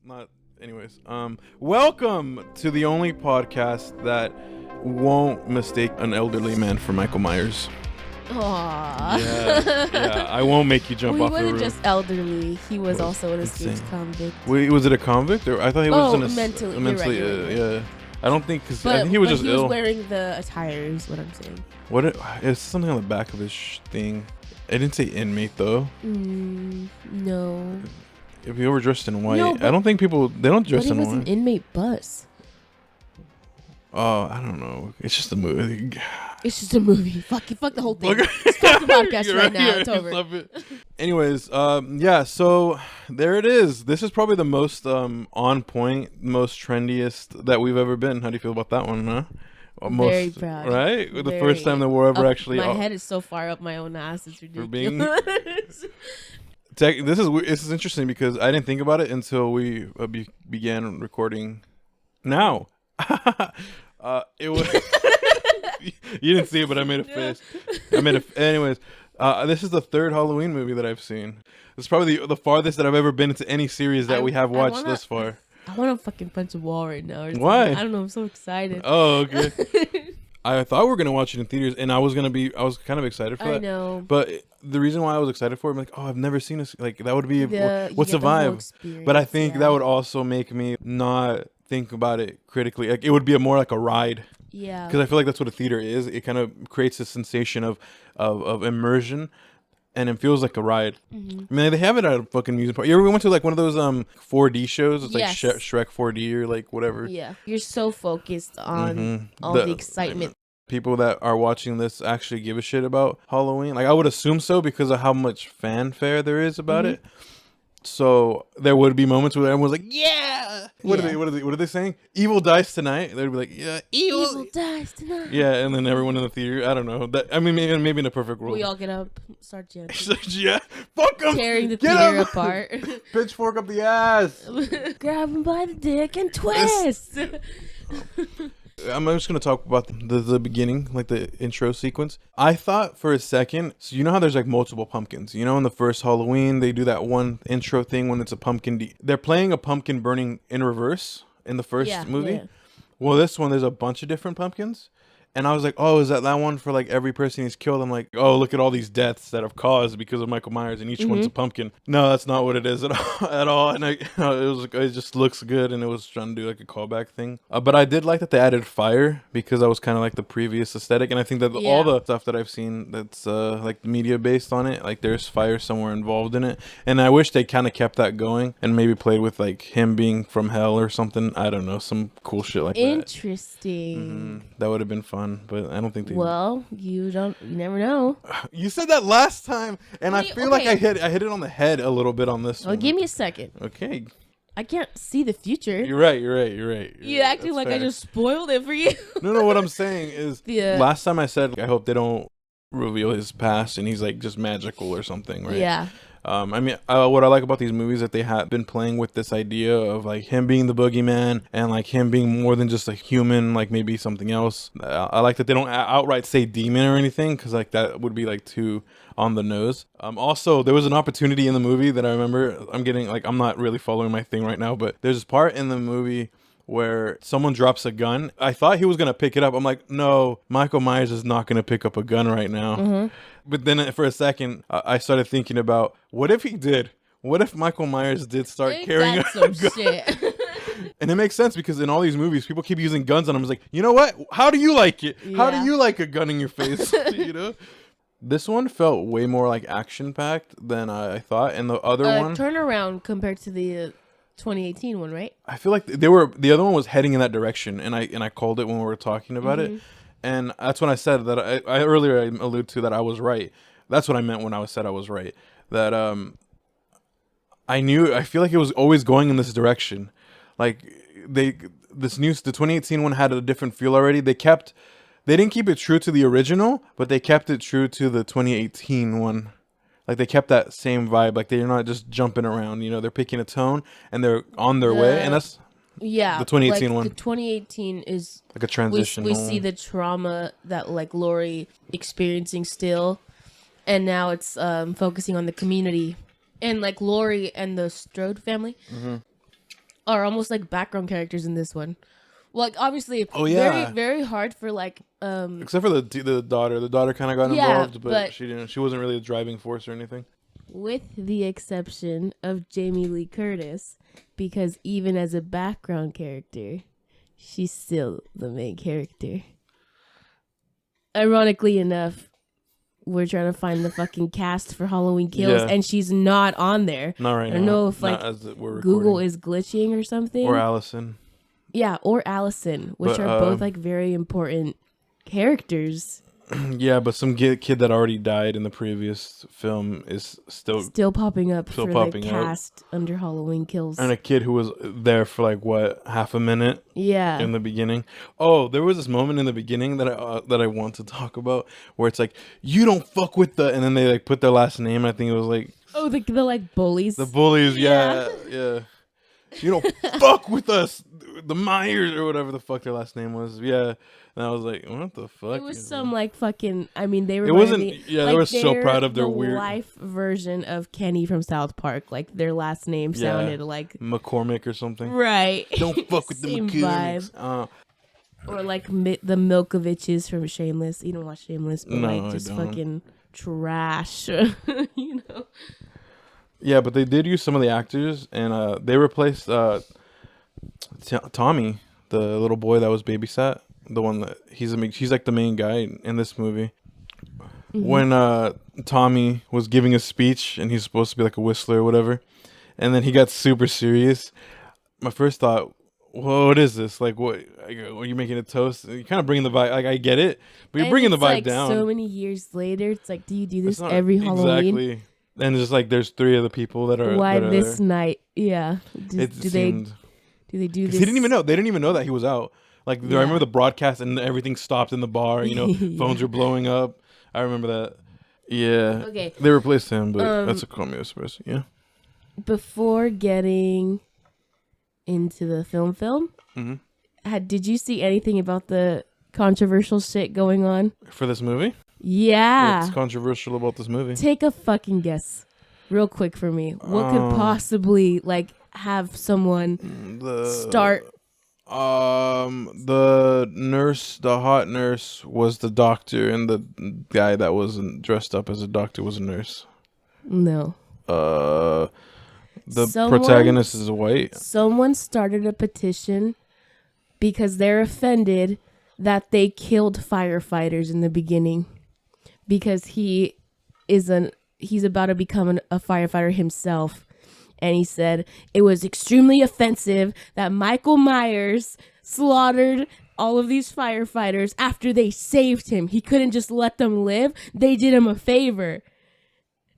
not. Anyways, welcome to the only podcast that won't mistake an elderly man for Michael Myers. Aww. Yeah, I won't make you jump off the roof. He wasn't just elderly. He was also an escaped convict. Wait, was it a convict? Or I thought he was mentally ill. Right. Yeah. I don't think, because I think he was just ill. He was wearing the attire is what I'm saying. It's something on the back of his thing. It didn't say inmate though. No. If you were dressed in white, no, I don't think they don't dress in white. But it was an inmate bus. Oh, I don't know. It's just a movie. It's just a movie. Fuck the whole thing. Stop the podcast right now. It's over. Anyways, yeah, so there it is. This is probably the most on point, most trendiest that we've ever been. How do you feel about that one, huh? Very proud. Right? The first time that we're ever actually... My head is so far up my own ass. It's ridiculous. This is interesting because I didn't think about it until we began recording now. It was... You didn't see it, but I made a face. Anyways, this is the third Halloween movie that I've seen. It's probably the farthest that I've ever been into any series that we have watched this far. I want to fucking punch a wall right now. Why? I don't know. I'm so excited. Oh, okay. I thought we were going to watch it in theaters, and I was kind of excited for that. I know. But the reason why I was excited for it, I'm like, oh, I've never seen this. Like, that would be, what's the vibe? But I think that would also make me not think about it critically. Like, it would be more like a ride. Yeah. Because I feel like that's what a theater is. It kind of creates a sensation of immersion. And it feels like a ride. Mm-hmm. I mean, they have it at a fucking amusement park. You ever went to like one of those 4D shows? It's like Shrek 4D or like whatever. Yeah. You're so focused on all the excitement. People that are watching this actually give a shit about Halloween. Like, I would assume so because of how much fanfare there is about it. So there would be moments where everyone's like, "Yeah!" What are they saying? Evil dies tonight. They'd be like, "Yeah, evil dies tonight." Yeah, and then everyone in the theater. I don't know. I mean, maybe in a perfect world, we all get up, start chanting. Yeah, fuck them, tearing the theater apart. Pitchfork up the ass. Grab him by the dick and twist. I'm just going to talk about the beginning, like the intro sequence. I thought for a second, so you know how there's like multiple pumpkins? You know, in the first Halloween, they do that one intro thing when it's a pumpkin. They're playing a pumpkin burning in reverse in the first movie. Yeah. Well, this one, there's a bunch of different pumpkins. And I was like, oh, is that one for like every person he's killed? I'm like, oh, look at all these deaths that have caused because of Michael Myers, and each one's a pumpkin. No, that's not what it is at all. And it just looks good, and it was trying to do like a callback thing. But I did like that they added fire because I was kind of like the previous aesthetic, and I think that all the stuff that I've seen that's like media based on it, like there's fire somewhere involved in it, and I wish they kind of kept that going and maybe played with like him being from hell or something. I don't know, some cool shit like that. Interesting. That would have been fun. But I don't think they. Well, you never know. You said that last time, and I feel like I hit it on the head a little bit on this one. Give me a second. Okay. I can't see the future. You're right. You acting like fair. I just spoiled it for you. No. What I'm saying is, last time I said, I hope they don't reveal his past, and he's like just magical or something, right? Yeah. I mean, what I like about these movies that they have been playing with this idea of like him being the boogeyman and like him being more than just a human, like maybe something else. I like that they don't outright say demon or anything, because like that would be like too on the nose. Also, there was an opportunity in the movie that I remember. I'm not really following my thing right now, but there's this part in the movie where someone drops a gun. I thought he was going to pick it up. I'm like, no, Michael Myers is not going to pick up a gun right now. Mm-hmm. But then for a second, I started thinking about, what if he did? What if Michael Myers did start carrying a gun? Shit. And it makes sense because in all these movies, people keep using guns on him. It's like, you know what? How do you like it? Yeah. How do you like a gun in your face? You know? This one felt way more like action-packed than I thought. And the other one... turnaround compared to the... 2018 one, right? I feel like the other one was heading in that direction, and I called it when we were talking about it, and that's when I said that I earlier alluded to that I was right. That's what I meant when I said I was right. That I feel like it was always going in this direction. Like the 2018 one had a different feel already. They didn't keep it true to the original, but they kept it true to the 2018 one. Like, they kept that same vibe. Like, they're not just jumping around. You know, they're picking a tone, and they're on their way. And that's the 2018 one. The 2018 is... like a transition. We see the trauma that, like, Laurie experiencing still. And now it's focusing on the community. And, like, Laurie and the Strode family. Mm-hmm. are almost like background characters in this one. Like obviously, Oh yeah. very very hard for like Except for the daughter. The daughter kind of got Yeah, involved, but but- she didn't. She wasn't really the driving force or anything. with the exception of Jamie Lee Curtis, because even as a background character, she's still the main character. Ironically enough, we're trying to find the fucking cast for Halloween Kills, Yeah. and she's not on there. Not right now. I don't know if Not like as we're Google recording. is glitching or something. Or Allison. Yeah, or Allison, which But, are both like very important characters. Yeah, but some kid that already died in the previous film is Still popping up Still for popping the up. cast under Halloween Kills. and a kid who was there for like what, half a minute Yeah. in the beginning. Oh, there was this moment in the beginning that I want to talk about where it's like, you don't fuck with the, and then they like put their last name. I think it was like Oh, the like bullies. the bullies. Yeah. Yeah. You don't fuck with us, the Myers or whatever the fuck their last name was. Yeah. And I was like, what the fuck? It was some like fucking. I mean, they were. It wasn't. Me, Yeah, like, they were so they're proud of their the weird life version of Kenny from South Park. Like their last name sounded like McCormick or something. right. Don't fuck with the Same McCormicks. Or like the Milkoviches from Shameless. You don't watch Shameless, but No, like I just don't. fucking trash. You know. Yeah, but they did use some of the actors, and they replaced Tommy, the little boy that was babysat. The one that he's like the main guy in this movie. Mm-hmm. When Tommy was giving a speech and he's supposed to be like a whistler or whatever, and then he got super serious. My first thought, well, what is this? Like, what? Are you making a toast? You kind of bringing the vibe. Like, I get it, but you're And bringing the it's, vibe like, down. So many years later, it's like, do you do It's this not- every Halloween? Exactly. And just like, there's 3 of the people that are. Why that are this there. night? Yeah. It Do seemed. they do this? He didn't even know. They didn't even know that he was out. Like I Yeah. remember the broadcast and everything stopped in the bar. You know, Yeah. phones were blowing up. I remember that. Yeah. Okay. They replaced him, but that's a cameo space. Yeah. Before getting into the film, Mm-hmm. did you see anything about the controversial shit going on? For this movie, Yeah. what's controversial about this movie? Take a fucking guess, real quick for me. What could possibly like have someone start? The nurse, the hot nurse, was the doctor, and the guy that wasn't dressed up as a doctor was a nurse. No. The Someone- protagonist is white. Someone started a petition because they're offended that they killed firefighters in the beginning because he's about to become a firefighter himself. And he said it was extremely offensive that Michael Myers slaughtered all of these firefighters after they saved him. He couldn't just let them live. They did him a favor.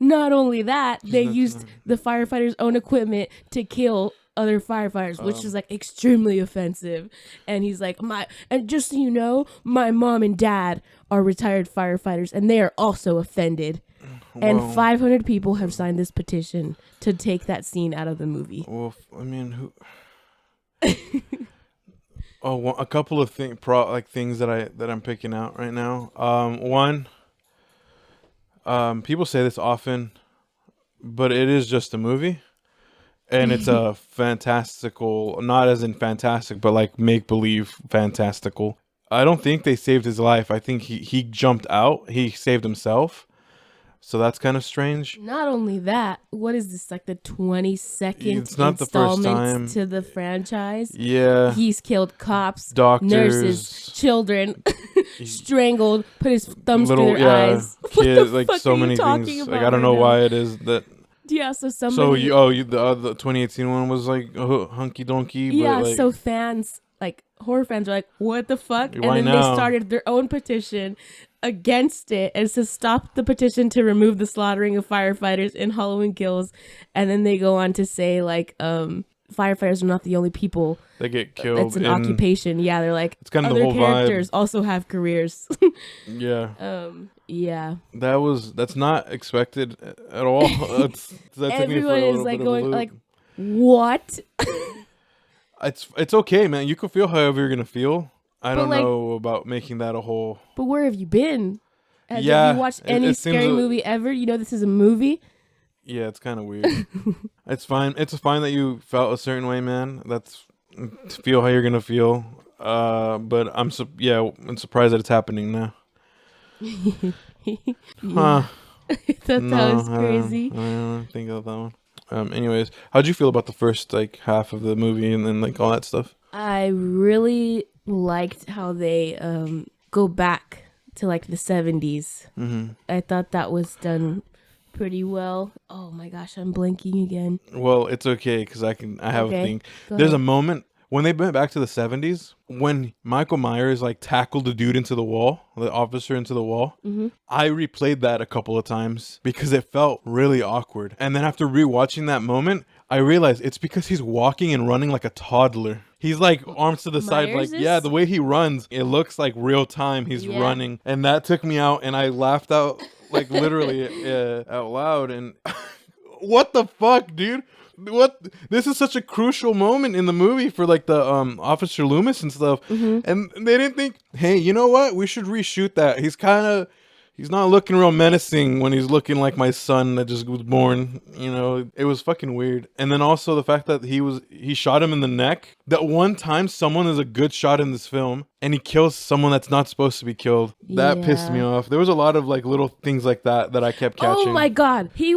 Not only that, they used the firefighters' own equipment to kill other firefighters, which is like extremely offensive. And he's like, and just so you know, my mom and dad are retired firefighters, and they are also offended. And Well, 500 people have signed this petition to take that scene out of the movie. Well, I mean, who? A couple of things that I'm picking out right now. One, people say this often, but it is just a movie, and it's a fantastical, not as in fantastic, but like make believe fantastical. I don't think they saved his life. I think he jumped out. He saved himself. So that's kind of strange. Not only that, what is this, like the 22nd It's not the first installment time. to the franchise? Yeah. He's killed cops, Doctors, nurses, children, strangled, put his thumbs through their yeah, eyes. What kids, the like fuck so are you many talking things. about Like I don't right know now? why it is that. Yeah, so somebody... The 2018 one was like hunky donkey. Yeah, but like, so fans, like horror fans, are like, "What the fuck?" And Why then now? they started their own petition against it, and to stop the petition to remove the slaughtering of firefighters in Halloween Kills. And then they go on to say like, firefighters are not the only people. they get killed. It's an occupation. Yeah, they're like, It's kind of the other whole vibe. characters also have careers. Yeah, Yeah. that's not expected at all. That took me for Everyone a is little like bit of a going loop. like, what? It's okay, man. You can feel however you're gonna feel. I But, don't like- know about making that a whole. But where have you been? Have Yeah, you watched it any seems scary a- movie ever? You know this is a movie. Yeah, it's kind of weird. It's fine. It's fine that you felt a certain way, man. That's feel how you're gonna feel. But I'm surprised that it's happening now. Huh? I thought that was crazy. I don't think of that one. Anyways, how'd you feel about the first like half of the movie and then like all that stuff? I really liked how they go back to like the 70s. Mm-hmm. I thought that was done pretty well. Oh my gosh, I'm blanking again. Well, it's okay because I have a thing. There's a moment when they went back to the 70s when Michael Myers like tackled the dude into the wall, the officer into the wall. Mm-hmm. I replayed that a couple of times because it felt really awkward. And then after rewatching that moment, I realized it's because he's walking and running like a toddler. He's like arms to the side, like, yeah, the way he runs, it looks like real time he's running. And that took me out and I laughed out like literally out loud. And what the fuck, dude? What? This is such a crucial moment in the movie for like the Officer Loomis and stuff. Mm-hmm. And they didn't think, hey, you know what? We should reshoot that. He's not looking real menacing when he's looking like my son that just was born. You know, it was fucking weird. And then also the fact that he shot him in the neck. That one time someone is a good shot in this film and he kills someone that's not supposed to be killed. That pissed me off. There was a lot of like little things like that I kept catching. Oh my God. He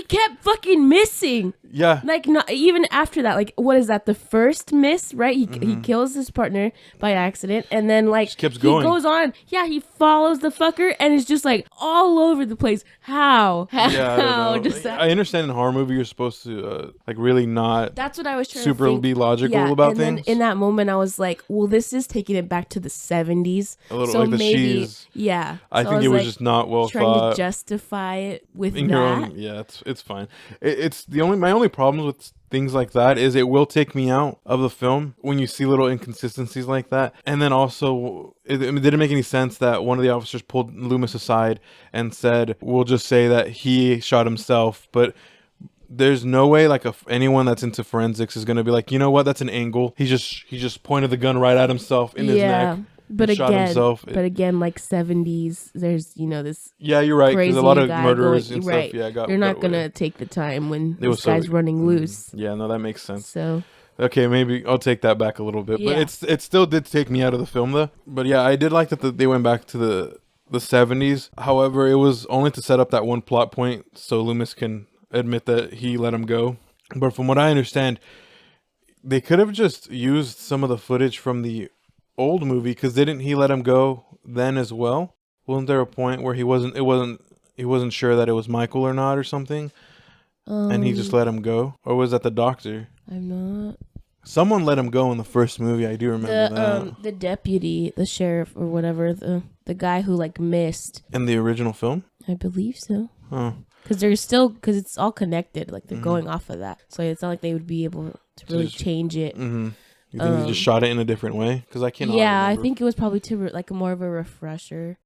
kept fucking missing. Yeah. Like not even after that, like what is that? The first miss, right? He kills his partner by accident and then like just keeps going. He goes on. Yeah, he follows the fucker and is just like all over the place. How? Yeah, I understand in a horror movie you're supposed to like really not. That's what I was trying super to think. be logical about and things. Then in that moment, I was like, well, this is taking it back to the 70s. A little so like the maybe, cheese. Yeah. I think it was just not well trying thought. To justify it with in that. your own, yeah, it's fine. It's my only problems with things like that is it will take me out of the film when you see little inconsistencies like that. And then also it didn't make any sense that one of the officers pulled Loomis aside and said, we'll just say that he shot himself, but there's no way like anyone that's into forensics is going to be like, you know what, that's an angle. He just pointed the gun right at himself in his neck. But shot himself. Again, like 70s, there's this. Yeah, you're right. Because a lot of murderers and right. stuff. Yeah, they're not gonna take the time when this guy's running loose. Yeah, no, that makes sense. So. Okay, maybe I'll take that back a little bit, but it still did take me out of the film though. But yeah, I did like that they went back to the 70s. However, it was only to set up that one plot point so Loomis can admit that he let him go. But from what I understand, they could have just used some of the footage from the old movie because didn't he let him go then as well? Wasn't there a point where he wasn't sure that it was Michael or not or something, and he just let him go? Or was that the doctor? I'm not. Someone let him go in the first movie. I do remember that. The deputy, the sheriff or whatever, the guy who like missed in the original film. I believe so. Oh. Because it's all connected. Like they're going off of that, so it's not like they would be able to really change it. Mm-hmm. You think they just shot it in a different way? Because I can't. Yeah, remember. I think it was probably like more of a refresher.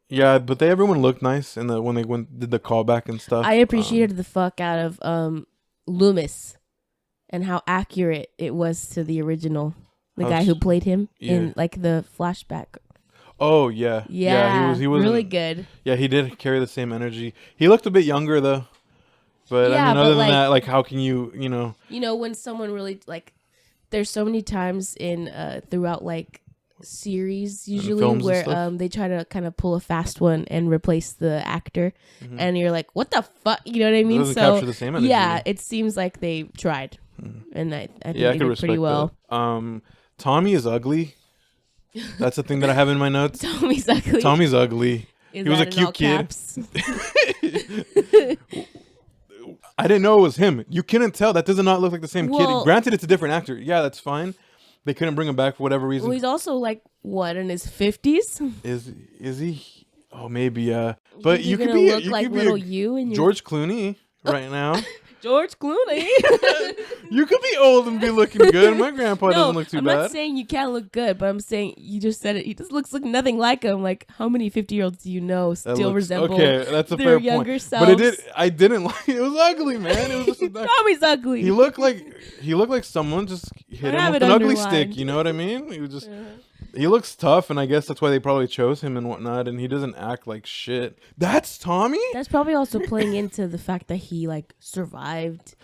Yeah, but everyone looked nice when they did the callback and stuff. I appreciated the fuck out of Loomis and how accurate it was to the original. The guy who played him in like the flashback. Oh yeah, he was really good. Yeah, he did carry the same energy. He looked a bit younger though, but I mean, other than that, like, how can you when someone really like, there's so many times in throughout like series usually where they try to kind of pull a fast one and replace the actor, and you're like, what the fuck, you know what I mean? It doesn't capture the same energy. Yeah, it seems like they tried, and I think they did pretty well. That. Tommy is ugly. That's the thing that I have in my notes. Tommy's ugly. Tommy's ugly. He was a cute kid. I didn't know it was him. You couldn't tell. That does not look like the same kid. Granted, it's a different actor. Yeah, that's fine. They couldn't bring him back for whatever reason. Well, he's also like in his 50s. Is he? Oh, maybe. But you could look like little you and George Clooney right now. George Clooney. You could be old and be looking good. My grandpa doesn't look too bad. I'm not saying you can't look good, but I'm saying you just said it. He just looks like nothing like him. Like, how many 50-year-olds do you know still resemble that's a their fair younger point. selves? But I didn't like it. Was ugly, man. It was just Tommy's ugly. He looked like someone just hit him with an ugly stick. You know what I mean? He was just He looks tough, and I guess that's why they probably chose him and whatnot. And he doesn't act like shit. That's Tommy. That's probably also playing into the fact that he like survived.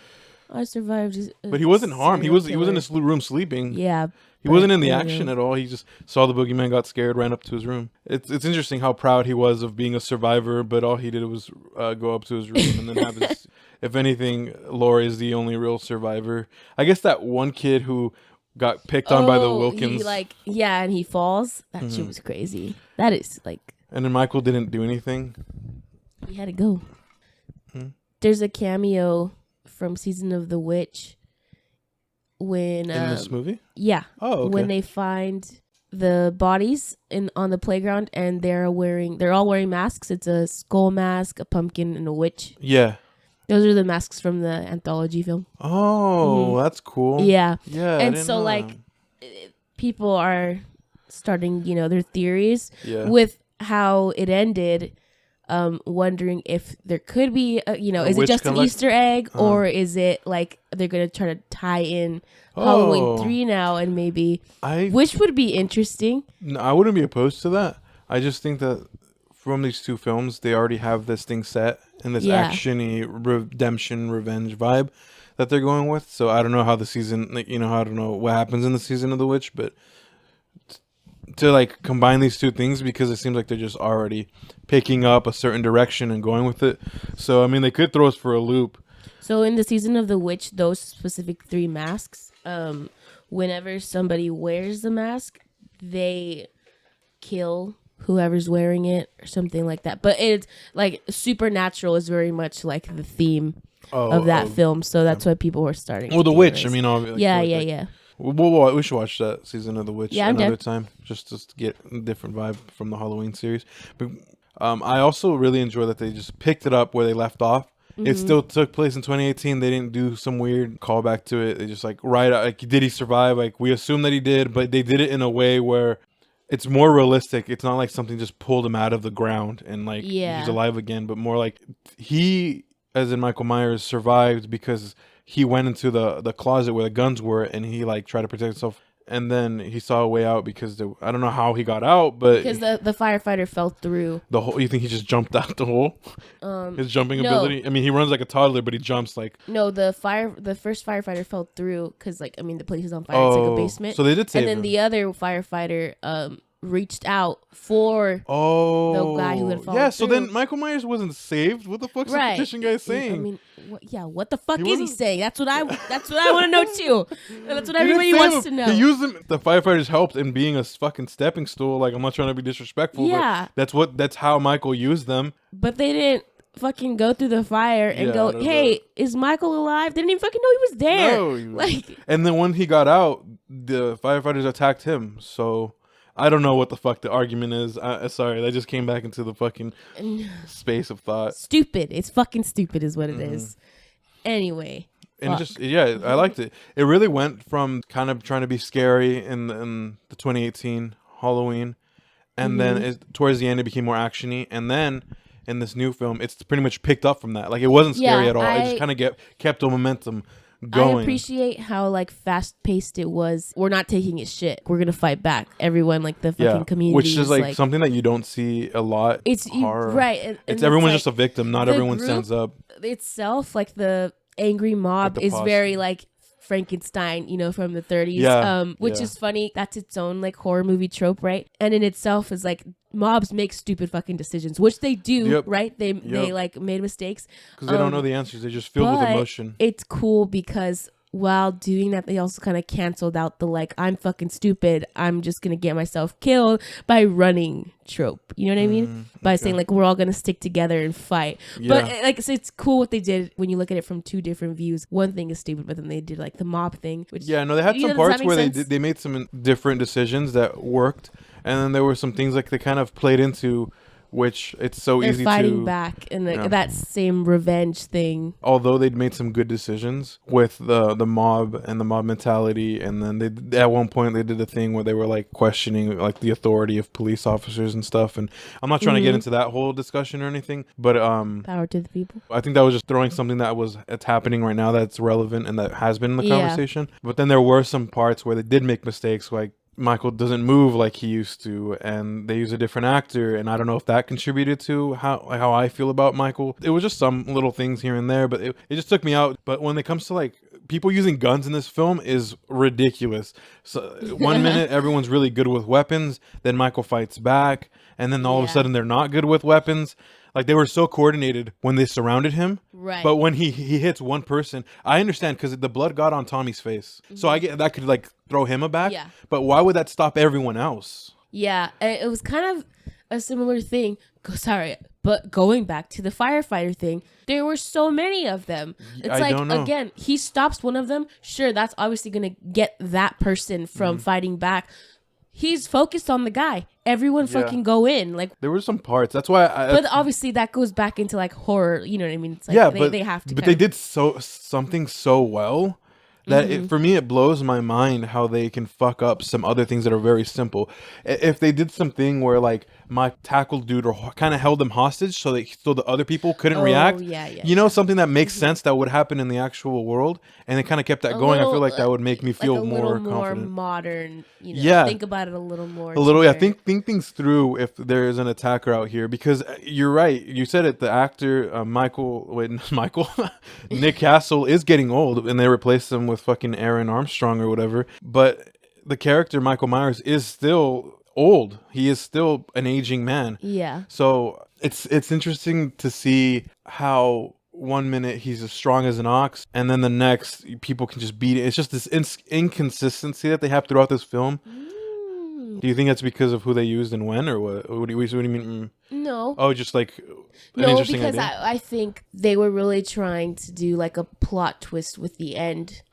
I survived. But he wasn't harmed. He was in killer. his room sleeping. Yeah. He wasn't in the action at all. He just saw the boogeyman, got scared, ran up to his room. It's interesting how proud he was of being a survivor, but all he did was go up to his room and then have his. If anything, Laurie is the only real survivor. I guess that one kid who got picked on by the Wilkins. And he falls. That shit was crazy. That is like. And then Michael didn't do anything. He had to go. There's a cameo from Season of the Witch when in this movie. Yeah. Oh, okay. When they find the bodies on the playground and they're all wearing masks. It's a skull mask, a pumpkin, and a witch. Yeah. Those are the masks from the anthology film. Oh, that's cool. Yeah. Yeah. And so like people are starting, their theories with how it ended. Wondering if there could be, is it just an Easter egg or is it like they're going to try to tie in Halloween 3 now and maybe, which would be interesting. No, I wouldn't be opposed to that. I just think that from these two films, they already have this thing set in this action-y redemption revenge vibe that they're going with. So I don't know how the season, I don't know what happens in the Season of the Witch, but to like combine these two things, because it seems like they're just already picking up a certain direction and going with it. So I mean, they could throw us for a loop. So in the Season of the Witch, those specific 3 masks, whenever somebody wears the mask, they kill whoever's wearing it or something like that. But it's like supernatural is very much like the theme of that film. So that's why people were starting. Well, the witch. I mean, yeah. We should watch that Season of the Witch another time, just to get a different vibe from the Halloween series. But I also really enjoy that they just picked it up where they left off. Mm-hmm. It still took place in 2018. They didn't do some weird callback to it. They just did he survive? Like, we assume that he did, but they did it in a way where it's more realistic. It's not like something just pulled him out of the ground and he's alive again, but more like he, as in Michael Myers, survived because he went into the closet where the guns were and he tried to protect himself, and then he saw a way out because I don't know how he got out, but because the firefighter fell through the hole. You think he just jumped out the hole? His jumping ability. I mean, he runs like a toddler, but he jumps like. No, the first firefighter fell through because the place is on fire. It's like a basement. So they did save him. And then the other firefighter reached out for the guy who had fallen through. So then Michael Myers wasn't saved. What the fuck's the petition guy saying? I mean, what the fuck is he saying? That's what I want to know too. That's what everybody wants to know. He used them. The firefighters helped in being a fucking stepping stool. Like, I'm not trying to be disrespectful. Yeah, but that's how Michael used them. But they didn't fucking go through the fire and go, hey, is Michael alive? They didn't even fucking know he was there. And then when he got out, the firefighters attacked him. So I don't know what the fuck the argument is. Sorry, that just came back into the fucking space of thought. Stupid. It's fucking stupid is what it is. Anyway. And I liked it. It really went from kind of trying to be scary in the 2018 Halloween. And then towards the end, it became more actiony. And then in this new film, it's pretty much picked up from that. Like, it wasn't scary at all. It just kind of kept the momentum going. I appreciate how fast paced it was. We're not taking it shit. We're gonna fight back. Everyone, the fucking community, which is something that you don't see a lot. It's horror. Right. It's everyone's just a victim. Not everyone stands up. Itself, the angry mob is very Frankenstein, from the 30s. Which is funny. That's its own horror movie trope, right? And in itself is mobs make stupid fucking decisions, which they do, right? They made mistakes because they don't know the answers. They're just filled with emotion. It's cool because while doing that, they also kind of canceled out the I'm fucking stupid, I'm just gonna get myself killed by running trope. You know what I mean? By saying we're all gonna stick together and fight. But it's cool what they did when you look at it from two different views. One thing is stupid, but then they did the mob thing. Which they had some parts where they made some different decisions that worked, and then there were some things they kind of played into. Which it's so They're easy fighting back and that same revenge thing. Although they'd made some good decisions with the mob and the mob mentality, and then they at one point they did a thing where they were questioning the authority of police officers and stuff. And I'm not trying to get into that whole discussion or anything, but power to the people. I think that was just throwing something that's happening right now that's relevant and that has been in the conversation. But then there were some parts where they did make mistakes, Michael doesn't move like he used to, and they use a different actor, and I don't know if that contributed to how I feel about Michael. It was just some little things here and there, but it just took me out. But when it comes to like people using guns in this film is ridiculous. So 1 minute everyone's really good with weapons, then Michael fights back, and then all of a sudden they're not good with weapons. Like they were so coordinated when they surrounded him. Right. But when he hits one person, I understand because the blood got on Tommy's face. So I get that could like throw him aback. Yeah. But why would that stop everyone else? Yeah. It was kind of a similar thing. Sorry. But going back to the firefighter thing, there were so many of them. It's again, he stops one of them. Sure, that's obviously going to get that person from fighting back. He's focused on the guy. Everyone fucking go in. Like there were some parts. That's why. But obviously that goes back into like horror. You know what I mean? It's like they have to. But they did something so well that for me it blows my mind how they can fuck up some other things that are very simple. If they did something where like Mike tackled dude or kind of held him hostage so the other people couldn't react. You know, something that makes sense that would happen in the actual world, and they kind of kept that going. I feel like that would make me feel like more confident. More modern. You know, think about it a little more. A little, yeah. Think things through if there is an attacker out here, because you're right. You said it. The actor Nick Castle is getting old, and they replaced him with fucking Aaron Armstrong or whatever. But the character Michael Myers is still old. He is still an aging man. Yeah. So it's interesting to see how 1 minute he's as strong as an ox, and then the next people can just beat it. It's just this inconsistency that they have throughout this film. Do you think that's because of who they used and when, or what? What do you mean? No. Oh, just like no, because I think they were really trying to do like a plot twist with the end,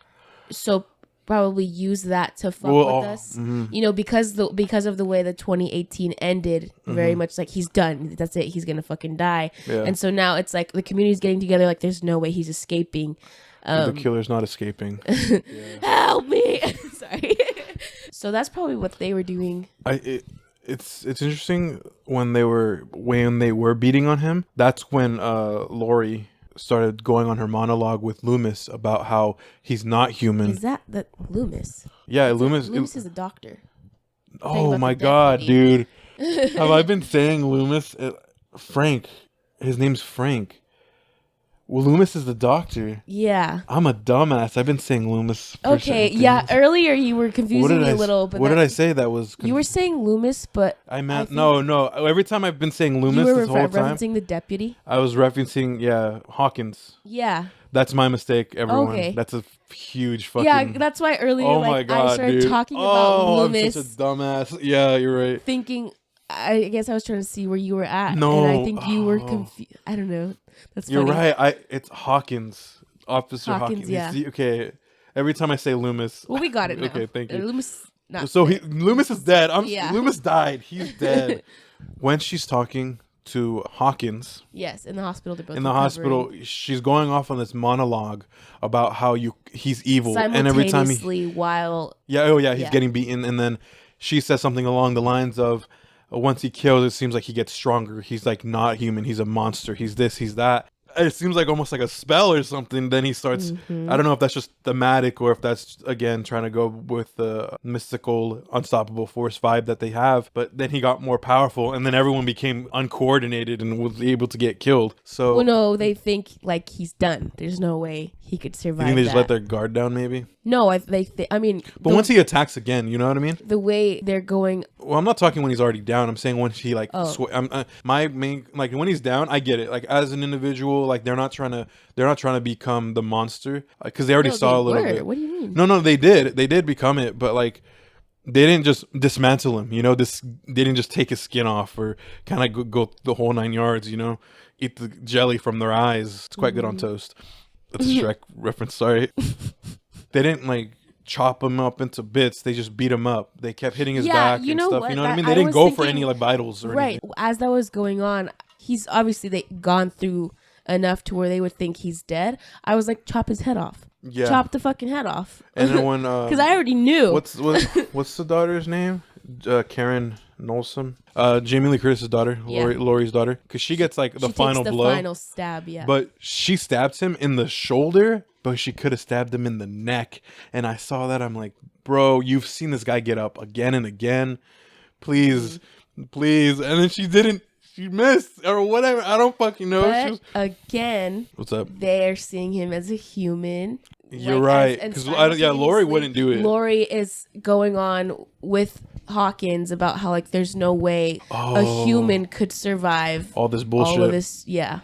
so probably use that to fuck with us. You know, because of the way the 2018 ended, very much like he's done. That's it. He's gonna fucking die. Yeah. And so now it's like the community's getting together. Like there's no way he's escaping. The killer's not escaping. Help me! Sorry. So that's probably what they were doing. It's interesting when they were beating on him. That's when Laurie started going on her monologue with Loomis about how he's not human. Is that Loomis? Yeah, Loomis. Loomis is a doctor. Oh my god, dude! Have I been saying Loomis? Frank. His name's Frank. Well, Loomis is the doctor. Yeah. I'm a dumbass. I've been saying Loomis. Okay, yeah. Earlier you were confusing me a little. But what did I say that was... You were saying Loomis, but... I meant... No. Every time I've been saying Loomis this whole time... You were referencing the deputy? I was referencing, Hawkins. Yeah. That's my mistake, everyone. Okay. That's a huge fucking... Yeah, that's why earlier I started talking about Loomis. I'm such a dumbass. Yeah, you're right. Thinking... I guess I was trying to see where you were at. No. And I think you were confused. I don't know. That's funny. You're right. It's Hawkins. Officer Hawkins. Yeah. Okay. Every time I say Loomis. Well, we got it now. Okay, thank you. Loomis. Loomis is dead. Loomis died. He's dead. When she's talking to Hawkins. Yes, in the hospital. They're both in the hospital, she's going off on this monologue about how he's evil, and every time he's getting beaten, and then she says something along the lines of, once he kills, it seems like he gets stronger. He's like not human. He's a monster. He's this, he's that. It seems like almost like a spell or something. Then he starts, I don't know if that's just thematic or if that's, again, trying to go with the mystical, unstoppable force vibe that they have. But then he got more powerful, and then everyone became uncoordinated and was able to get killed. So, well, no, they think like he's done. There's no way he could survive. You think they just let their guard down, maybe? No, But once he attacks again, you know what I mean? The way they're going. Well, I'm not talking when he's already down. I'm saying when he my main, like when he's down, I get it. Like as an individual, like they're not trying to become the monster, because they already saw a little bit. What do you mean? No, they did become it, but like they didn't just dismantle him. You know, they didn't just take his skin off or kind of go the whole 9 yards. You know, eat the jelly from their eyes. It's quite good on toast. That's a Shrek reference. Sorry. They didn't like chop him up into bits. They just beat him up. They kept hitting his back and stuff. You know what I mean? They didn't go for any like vitals or anything. Right. As that was going on, he's obviously gone through enough to where they would think he's dead. I was like, chop his head off. Yeah. Chop the fucking head off. And then when because I already knew. What's the daughter's name? Karen. Nolson, Jamie Lee Curtis's daughter, Yeah. Laurie's daughter, because she gets like the she final takes the blow, final stab. Yeah. but she stabs him in the shoulder, but she could have stabbed him in the neck. And I saw that, I'm like, bro, you've seen this guy get up again and again. Please, please. And then she didn't. She missed or whatever. I don't fucking know. But again, What's up? They're seeing him as a human. You're right. Because Laurie wouldn't do it. Laurie is going on with Hawkins about how like there's no way a human could survive all this bullshit. All of this, yeah.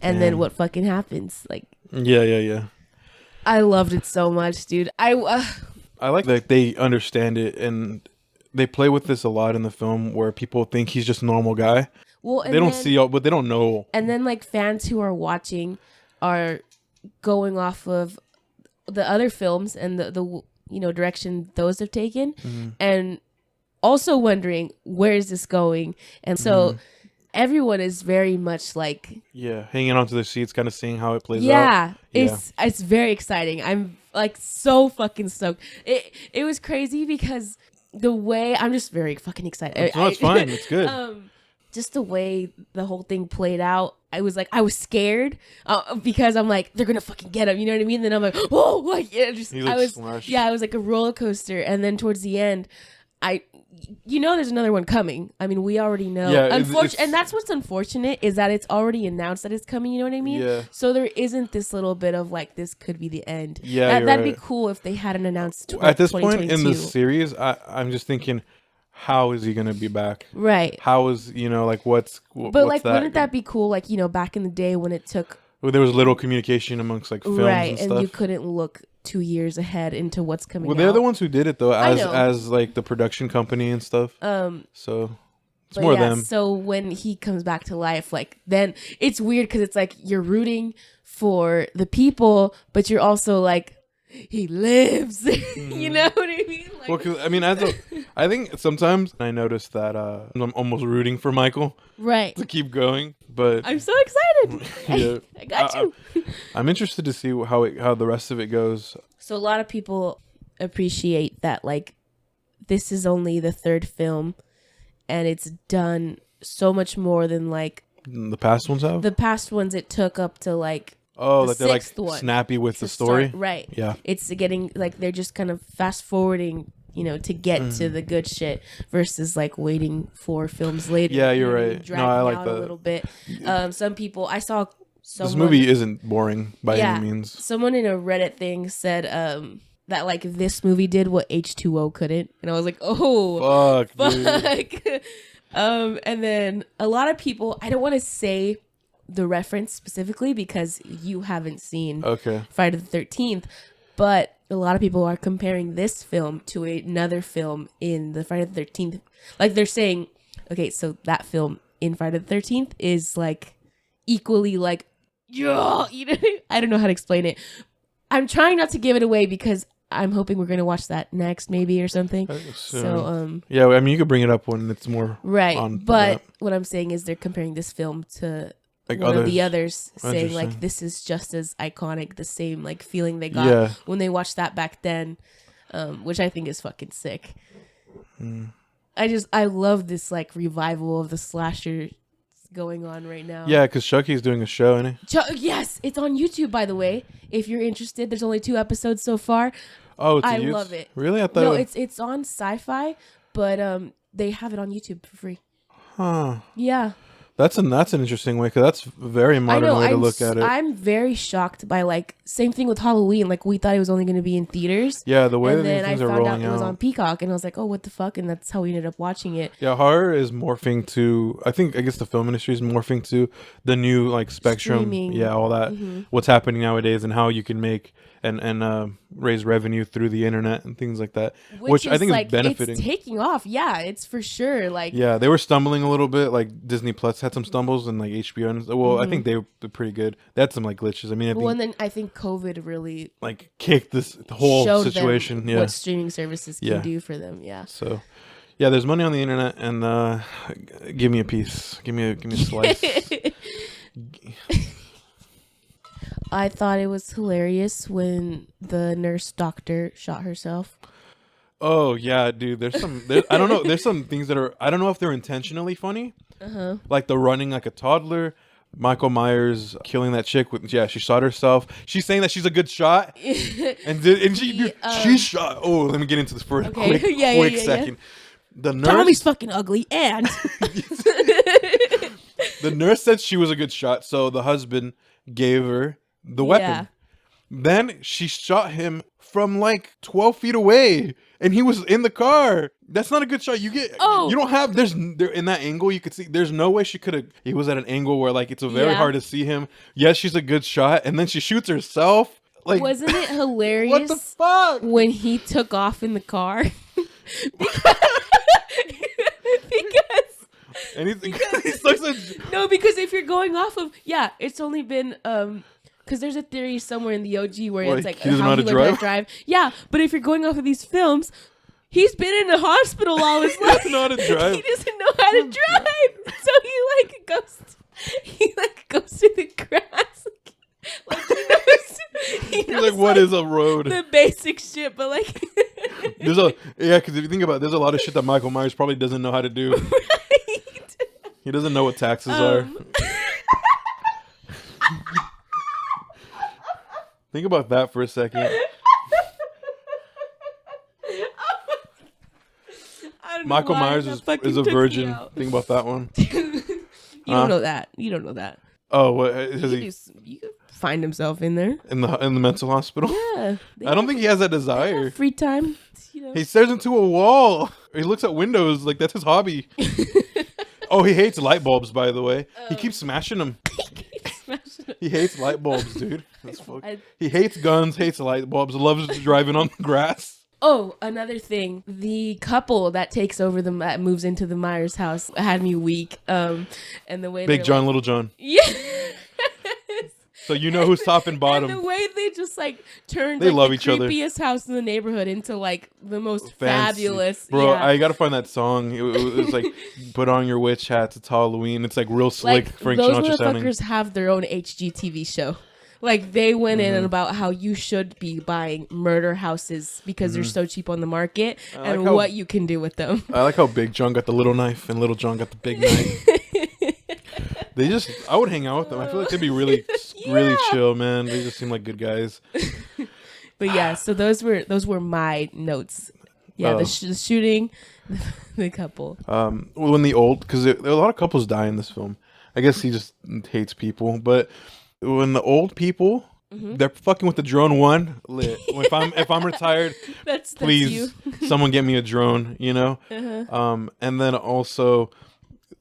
And then what fucking happens? Like, yeah. I loved it so much, dude. I like that they understand it and they play with this a lot in the film where people think he's just a normal guy. Well, they don't see all, but they don't know. And then like fans who are watching are going off of the other films and the direction those have taken, and also wondering where is this going. And so everyone is very much like hanging onto their seats, kind of seeing how it plays out. Yeah, it's very exciting. I'm like so fucking stoked. It was crazy because the way I'm just very fucking excited. No, it's fine. It's good. Just the way the whole thing played out, I was scared because I'm like, they're gonna fucking get him, you know what I mean? Then I'm like, oh, like I was like a roller coaster, and then towards the end, there's another one coming. I mean, we already know. Yeah, and that's what's unfortunate is that it's already announced that it's coming. You know what I mean? Yeah. So there isn't this little bit of like this could be the end. Yeah, that'd be cool if they hadn't announced. At this point in the series, I'm just thinking, how is he gonna be back? Right. How is what's like that? Wouldn't that be cool? Like back in the day when it took. Well, there was little communication amongst like films and stuff. And you couldn't look 2 years ahead into what's coming. Well, they're the ones who did it though, as like the production company and stuff. So it's more them. So when he comes back to life, like then it's weird because it's like you're rooting for the people, but you're also like he lives. You know what I mean? Like, well, because I mean, I think sometimes I notice that I'm almost rooting for Michael, right, to keep going. But I'm so excited. Yeah, I got you. I'm interested to see how the rest of it goes. So a lot of people appreciate that, like, this is only the third film, and it's done so much more than like the past ones have. The past ones it took up to like. Oh, like they're like snappy with the story. Right. Yeah. It's getting like they're just kind of fast forwarding, to get to the good shit versus like waiting for films later. Yeah, you're right. No, I like that a little bit. Some people I saw. This movie isn't boring by any means. Someone in a Reddit thing said that like this movie did what H2O couldn't, and I was like, oh, fuck. And then a lot of people. I don't want to say the reference specifically because you haven't seen Friday the 13th, but a lot of people are comparing this film to another film in the Friday the 13th. Like they're saying, okay, so that film in Friday the 13th is like equally like, I don't know how to explain it. I'm trying not to give it away because I'm hoping we're going to watch that next maybe or something. So, yeah, I mean, you could bring it up when it's more right. But what I'm saying is they're comparing this film to like one of the others, saying like this is just as iconic, the same like feeling they got when they watched that back then, which I think is fucking sick. I love this like revival of the slasher going on right now. Yeah, because Chucky's doing a show, isn't he? Yes, it's on YouTube, by the way. If you're interested, there's only 2 episodes so far. Oh, it's I love it. Really? I thought it's on Sci-Fi, but they have it on YouTube for free. Huh. Yeah. That's an interesting way because that's a very modern way to look at it. I'm very shocked by like same thing with Halloween. Like we thought it was only going to be in theaters. Yeah, the way that these things are rolling out. And then I found out it was on Peacock, and I was like, oh, what the fuck? And that's how we ended up watching it. Yeah, horror is morphing to. I guess the film industry is morphing to the new like spectrum. Streaming. Yeah, all that. What's happening nowadays and how you can make and raise revenue through the internet and things like that, which I think is benefiting. It's taking off. Yeah, it's for sure. Like they were stumbling a little bit. Like Disney Plus had some stumbles and like HBO. And, I think they were pretty good. They had some like glitches. I mean, and then I think COVID really like kicked the whole situation. Them what streaming services can do for them. Yeah. So. Yeah, there's money on the internet, and give me a piece. Give me a slice. I thought it was hilarious when the nurse doctor shot herself. Oh yeah, dude. I don't know. There's some things that are. I don't know if they're intentionally funny. Like the running like a toddler. Michael Myers killing that chick with she shot herself. She's saying that she's a good shot, and she shot. Oh, let me get into this for a quick second. The nurse, Tommy's fucking ugly, and the nurse said she was a good shot, so the husband gave her the weapon. Yeah. Then she shot him from like 12 feet away, and he was in the car. That's not a good shot. You don't have, in that angle, you could see, there's no way she could have, he was at an angle where like, it's very hard to see him. Yes, she's a good shot. And then she shoots herself. Like, wasn't it hilarious? What the fuck? When he took off in the car. Because if you're going off of, it's only been, because there's a theory somewhere in the OG where it's like he doesn't know how to drive. Yeah, but if you're going off of these films, he's been in the hospital all his life. He doesn't know how to drive. He doesn't know how to drive, so he goes to the grass. Like he knows like what is a road? The basic shit, but like because if you think about it, there's a lot of shit that Michael Myers probably doesn't know how to do. Right. He doesn't know what taxes are. Think about that for a second. Michael Myers is a virgin. Think about that one. You don't know that. You don't know that. Oh, what has he could find himself in there in the mental hospital? Yeah. I don't think he has that desire. Free time. He stares into a wall. He looks at windows like that's his hobby. Oh, he hates light bulbs, by the way. He keeps smashing them. He hates light bulbs, dude. He hates guns, hates light bulbs, loves driving on the grass. Oh, another thing. The couple that takes over that moves into the Myers house had me weak. And the way Big John, Little John. Yeah. So you know who's top and bottom. And the way they just like turned they love the each other. creepiest house in the neighborhood into like the most fancy. Fabulous. Bro, I gotta find that song. It was like, put on your witch hats, it's Halloween. It's like real slick. Like, Frank those Sinatra sounding. motherfuckers have their own HGTV show. Like they went in about how you should be buying murder houses because they're so cheap on the market and what you can do with them. I like how Big John got the little knife and Little John got the big knife. I would hang out with them. I feel like they'd be really chill, man. They just seem like good guys. But yeah, so those were my notes. Yeah, the shooting, the couple. When because there are a lot of couples die in this film. I guess he just hates people, but when the old people, they're fucking with the drone one. Lit. If I'm retired, please someone get me a drone. You know. And then also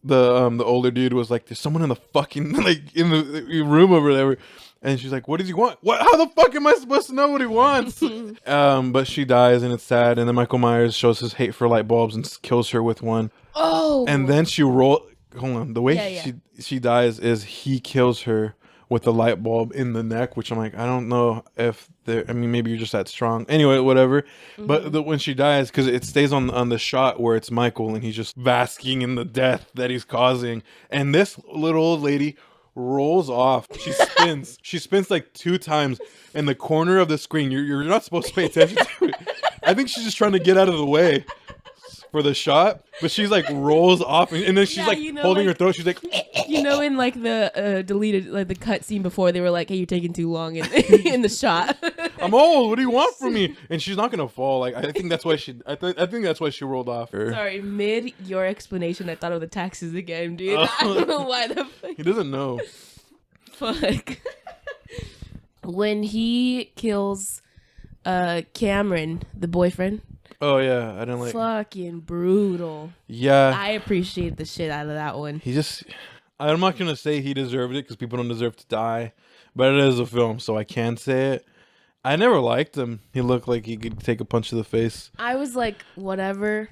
the older dude was like, "There's someone in the fucking like in the room or whatever." And she's like, "What does he want? What? How the fuck am I supposed to know what he wants?" But she dies, and it's sad. And then Michael Myers shows his hate for light bulbs and kills her with one. Oh. And then hold on. The way she dies is he kills her with the light bulb in the neck, which I'm like, I don't know if maybe you're just that strong. Anyway, whatever. But when she dies, because it stays on the shot where it's Michael and he's just basking in the death that he's causing. And this little old lady rolls off. She spins. She spins like 2 times in the corner of the screen. You're not supposed to pay attention to it. I think she's just trying to get out of the way for the shot, but she's like rolls off and then she's holding her throat. She's like, in like the deleted like the cut scene before, they were like, "Hey, you're taking too long in the shot." I'm old. What do you want from me? And she's not gonna fall. Like I think that's why she. I think that's why she rolled off. Sorry, mid your explanation, I thought of the taxes again, dude. I don't know why the fuck. He doesn't know. Fuck. When he kills Cameron, the boyfriend. Oh yeah, I didn't like. Fucking brutal. Yeah, I appreciate the shit out of that one. I'm not gonna say he deserved it because people don't deserve to die, but it is a film, so I can say it. I never liked him. He looked like he could take a punch to the face. I was like, whatever,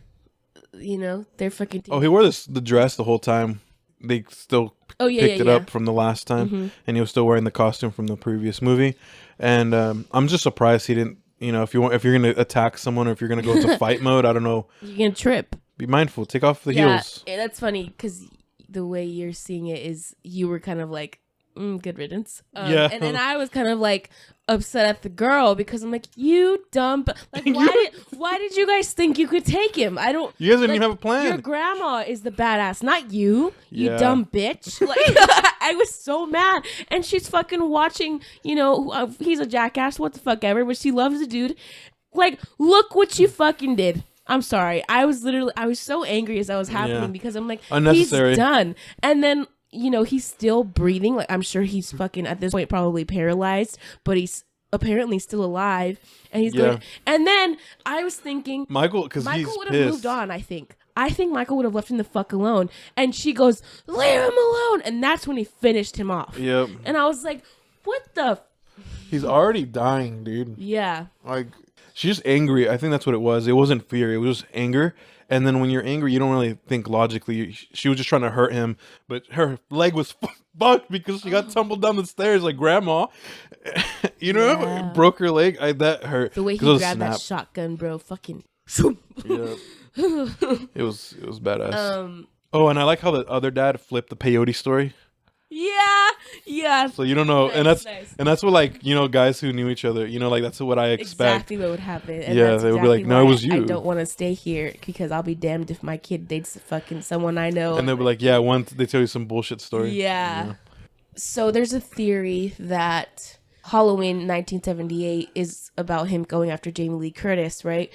they're fucking. Oh, he wore the dress the whole time. They still picked it up from the last time, and he was still wearing the costume from the previous movie. And I'm just surprised he didn't. If you're gonna attack someone or if you're gonna go into fight mode, I don't know. You're gonna trip. Be mindful. Take off the heels. Yeah, that's funny because the way you're seeing it is you were kind of like good riddance. Yeah. And I was kind of like upset at the girl because I'm like, you dumb. Like, why did you guys think you could take him? I don't. You guys didn't even have a plan. Your grandma is the badass, not you. You Yeah. dumb bitch. Like, I was so mad, and she's fucking watching. You know, he's a jackass. What the fuck ever. But she loves the dude. Like, look what you fucking did. I'm sorry. I was so angry as that was happening because I'm like, unnecessary. He's done. And then, you know, he's still breathing. Like, I'm sure he's fucking at this point probably paralyzed, but he's apparently still alive. And he's going. And then I was thinking, Michael would have moved on. I think Michael would have left him the fuck alone. And she goes, leave him alone. And that's when he finished him off. Yep. And I was like, what the? He's already dying, dude. Yeah. Like. She's just angry. I think that's what it was. It wasn't fear. It was just anger. And then when you're angry, you don't really think logically. She was just trying to hurt him, but her leg was fucked because she got tumbled down the stairs like grandma. You know, broke her leg. That hurt. The way he grabbed that shotgun, bro, fucking. Yeah. It was badass. Oh, and I like how the other dad flipped the peyote story. Yeah. So you don't know, nice. and that's what, like, you know, guys who knew each other, you know, like that's what I expect. Exactly what would happen. And yeah, they would be like, no, it was you. I don't want to stay here because I'll be damned if my kid dates fucking someone I know. And they'll be like, yeah, once they tell you some bullshit story. Yeah. So there's a theory that Halloween 1978 is about him going after Jamie Lee Curtis, right?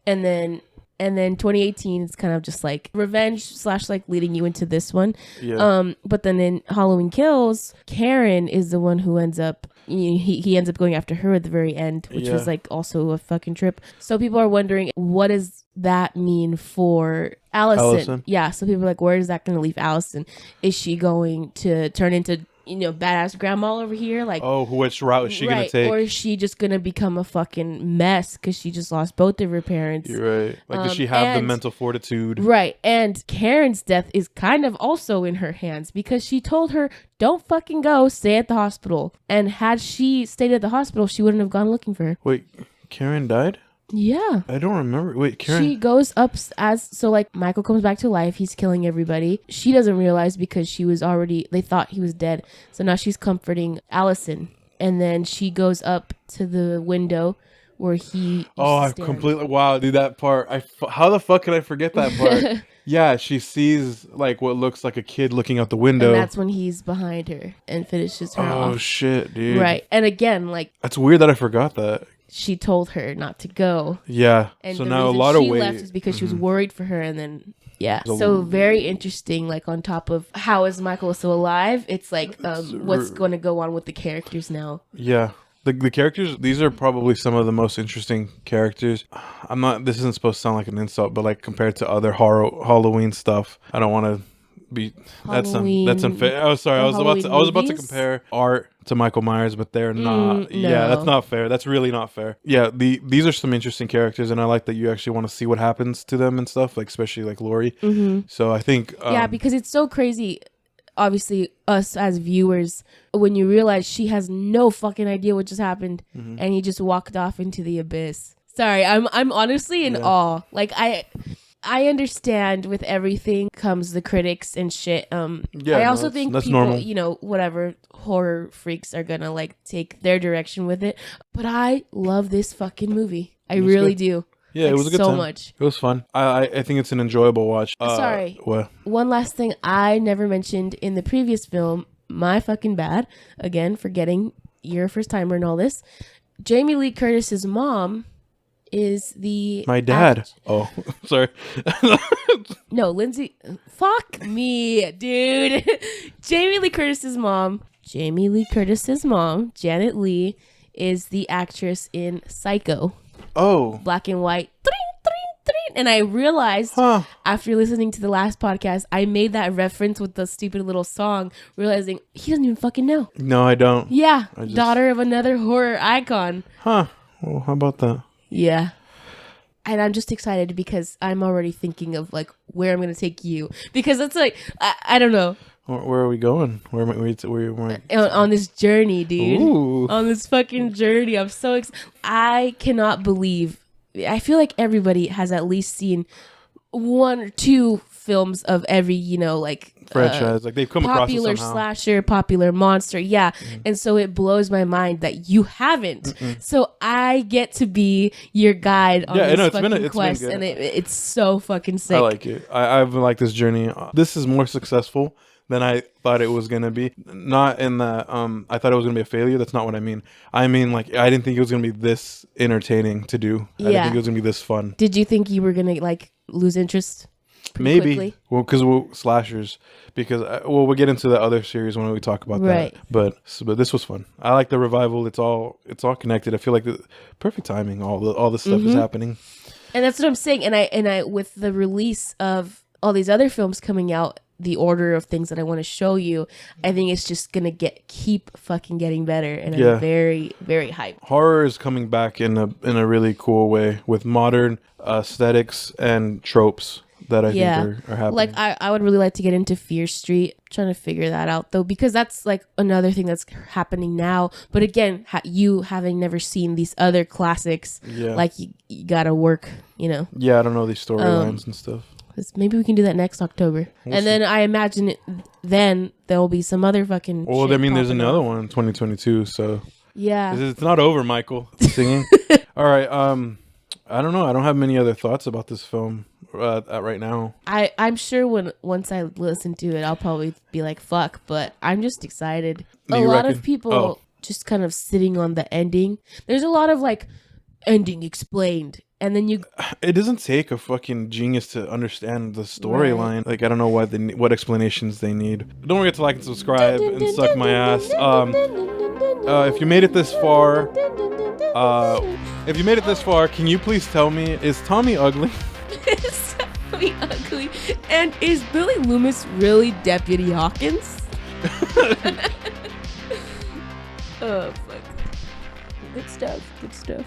And then 2018 is kind of just like revenge / like leading you into this one. Yeah. But then in Halloween Kills, Karen is the one who ends up, he ends up going after her at the very end, which was like also a fucking trip. So people are wondering, what does that mean for Allison? Yeah. So people are like, where is that going to leave Allison? Is she going to turn into, you know, badass grandma over here? Like, oh, which route is she gonna take? Or is she just gonna become a fucking mess because she just lost both of her parents? You're right. Like, does she have the mental fortitude? Right. And Karen's death is kind of also in her hands because she told her, don't fucking go, stay at the hospital. And had she stayed at the hospital, she wouldn't have gone looking for her. Wait, Karen died? Yeah. I don't remember. Wait, Karen. She goes up so like Michael comes back to life. He's killing everybody. She doesn't realize because they thought he was dead. So now she's comforting Allison. And then she goes up to the window where he. I completely. Wow, dude, that part. How the fuck could I forget that part? Yeah, she sees like what looks like a kid looking out the window. And that's when he's behind her and finishes her off. Oh, shit, dude. Right. And again, like. That's weird that I forgot that. She told her not to go. Yeah. And so the now a reason lot of she weight. left is because she was worried for her, and then so very interesting. Like, on top of how is Michael still alive, it's like what's going to go on with the characters now. Yeah. The characters, these are probably some of the most interesting characters. This isn't supposed to sound like an insult, but like compared to other Halloween stuff, I don't want to be that's unfair. Oh, sorry. I was about to compare art to Michael Myers, but they're not. No. Yeah, that's not fair. That's really not fair. Yeah, these are some interesting characters, and I like that you actually want to see what happens to them and stuff, like especially like Laurie. Mm-hmm. So I think because it's so crazy. Obviously, us as viewers, when you realize she has no fucking idea what just happened, and he just walked off into the abyss. Sorry, I'm honestly in awe. Like, I understand with everything comes the critics and shit. I also think people, normal. You know, whatever horror freaks are gonna like take their direction with it. But I love this fucking movie. I really do. Yeah, it was a good time. Much. It was fun. I think it's an enjoyable watch. Sorry. What? One last thing I never mentioned in the previous film. My fucking bad. Again, forgetting you're a first timer and all this. Jamie Lee Curtis's mom is my dad. Oh, sorry. No, Lindsay. Fuck me, dude. Jamie Lee Curtis's mom, Janet Leigh, is the actress in Psycho. Oh. Black and white. And I realized after listening to the last podcast, I made that reference with the stupid little song, realizing he doesn't even fucking know. No, I don't. Yeah. Daughter of another horror icon. Huh. Well, how about that? Yeah. And I'm just excited because I'm already thinking of like where I'm going to take you. Because it's like, I don't know. Where are we going? Where on this journey, dude. Ooh. On this fucking journey. I'm so excited. I cannot believe. I feel like everybody has at least seen one or two films of every, like franchise. Like they've come across it popular somehow. slasher, popular monster. Yeah. And so it blows my mind that you haven't. So I get to be your guide on this fucking quest. And it's so fucking sick. I like it. I've liked this journey. This is more successful than I thought it was gonna be. Not in that I thought it was gonna be a failure. That's not what I mean. I mean, like, I didn't think it was gonna be this entertaining to do. I didn't think it was gonna be this fun. Did you think you were gonna like lose interest maybe quickly? Well, because slashers, because we'll get into the other series when we talk about that. But this was fun. I like the revival. It's all connected. I feel like the perfect timing. All the stuff is happening, and that's what I'm saying. And I with the release of all these other films coming out, the order of things that I want to show you, I think it's just gonna keep fucking getting better, and I'm very, very hyped. Horror is coming back in a really cool way with modern aesthetics and tropes that I think are happening. Like I would really like to get into Fear Street. I'm trying to figure that out though, because that's like another thing that's happening now. But again, you having never seen these other classics, like you gotta work, Yeah, I don't know these storylines and stuff. Maybe we can do that next October. We'll see. Then I imagine then there will be some other fucking well, I mean, there's another one in 2022, so yeah. It's not over, Michael. Singing. All right. I don't know. I don't have many other thoughts about this film right now. I'm sure once I listen to it, I'll probably be like, fuck, but I'm just excited. A lot of people just kind of sitting on the ending. There's a lot of like ending explained. And then it doesn't take a fucking genius to understand the storyline. Right. Like, I don't know what explanations they need. Don't forget to like and subscribe and suck my ass. If you made it this far, can you please tell me, is Tommy ugly? Is Tommy ugly? And is Billy Loomis really Deputy Hawkins? Oh, fuck. Good stuff.